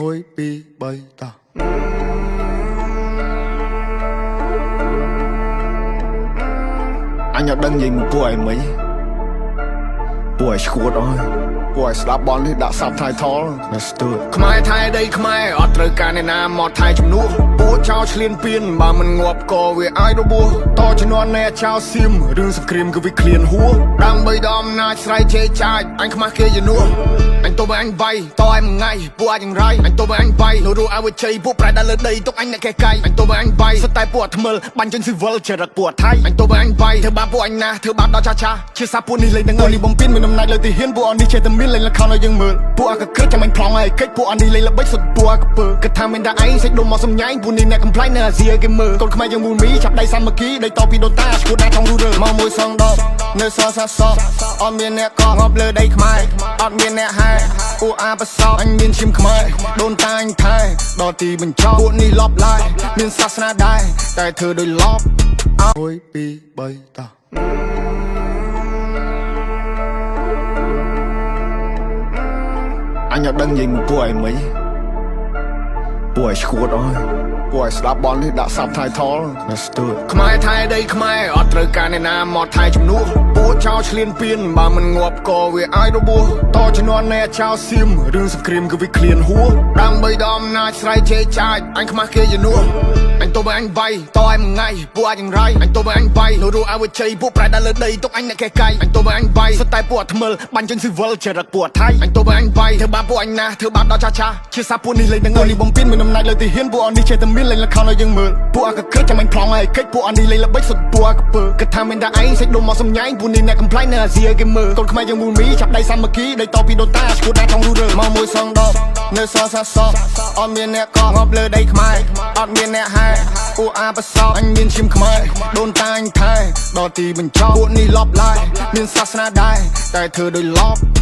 Ôi bi bay ta anh ở đằng nhìn buổi mấy buổi squat ơi buổi slap ball đi đã sắp thay thó let's do it ខ្មែរថៃដីខ្មែរអត់ត្រូវការអ្នកណាមកថៃជំនួសពួកចោលឆ្លៀនពៀនបើមិនងាប់ក៏វាអាចរបួសតជំនាន់អ្នកចោលសៀមរឿងសង្គ្រាមគឺវាឃ្លានហួរដើម្បីដល់អំណាចស្រ័យជេរចាចអញខ្មាស់គេជំនួសអញទៅបើអញបាយតឲ្យមួយថ្ងៃពួកអាចយ៉ាងไรអញទៅបើអញបាយលោរូអើវិជ័យពួកប្រែដល់លើដីទុកអញអ្នកកែកាយអញទៅបើអញបាយស្តែពួកថ្មិលបាញ់ចេញស៊ីវិលចរិតពួកថៃអញទៅបើអញបាយធ្វើបាបពួកអញណាធ្វើបាបដល់ចាចាជាសាពួកនេះលេងទាំងនេះបំពេញមានអំណាចលើទីហ៊ានពួកអននេះចេះតែមានលេងលខោឲ្យយើងមើលពួកអកក្រឹកចាំអញប្លង់ឲ្យកិច្ចពួកអននេះលេងល្បិចសុទ្ធពួកអកពើគិតថាមិនថាឯងសេចដុំមកសំញ៉ៃពួកនេះអ្នកកំ plai នៅអាស៊ីគេមើលកូនខ្មែរយើងមូលមីចាប់ដៃសាមគ្គីដៃតពីដូនតាឈួតណាក្នុងរូរើមកមួយសងដបនៅសសាសអត់មានអ្នកកងប់លើដីខ្មែរអត់មានអ្នកហែពួកអាបសោអញមានឈាមខ្មែរដូនតាអញថែដល់ទីបញ្ចប់ពួកនេះលប់ឡាយមានសាសនាដែរតែធ្វើដោយលប់អើយពី3តាអញអត់ដឹងនិយាយមួយពួកឯងមិនពួកឯងឈួតអើយពួកឯងស្ដាប់បននេះដាក់សាប់ថៃថល let's do it ខ្មែរថៃដីខ្មែរអត់ត្រូវការអ្នកណាមកថៃជំនួសពួកចោលឆ្លៀនពៀនបើមិនងាប់ក៏វាអាចរបួសតជំនាន់អ្នកចោលសៀមរឿងសង្គ្រាមគឺវាឃ្លានហួរដើម្បីដល់អំណាចស្រ័យជេរចាចអញខ្មាស់គេជំនួសអញទៅបើអញបាយតឲ្យមួយថ្ងៃពួកអាចយ៉ាងไรអញទៅបើអញបាយលោរូអើវិជ័យពួកប្រែដល់លើដីទុកអញអ្នកកែកាយអញទៅបើអញបាយស្តែពួកថ្មិលបាញ់ចេញស៊ីវិលចរិតពួកថៃអញទៅបើអញបាយធ្វើបាបពួកអញណាធ្វើបាបដល់ចាចាជាសាពួកនេះលេងទាំងនេះបំពេញមានអំណាចលើទីហ៊ានពួកអននេះចេះតែមានលេងលខោឲ្យយើងមើលពួកអកក្រឹកចាំអញប្លង់ឲ្យកិច្ចពួកអននេះលេងល្បិចសុទ្ធពួកអកពើគិតថាមិនថាឯងសេចដុំមកសំញ៉ៃពួកនេះអ្នកកំ plai នៅអាស៊ីគេមើលកូនខ្មែរយើងមូលមីចាប់ដៃសាមគ្គីដៃតពីដូនតាឈួតណាក្នុងរូរើមកមួយសងដបនៅសសាសអត់មានអ្នកកងប់លើដីខ្មែរអត់មានអ្នកហែពួកអាបសោអញមានឈាមខ្មែរដូនតាអញថែដល់ទីបញ្ចប់ពួកនេះលប់ឡាយមានសាសនាដែរតែធ្វើដោយលប់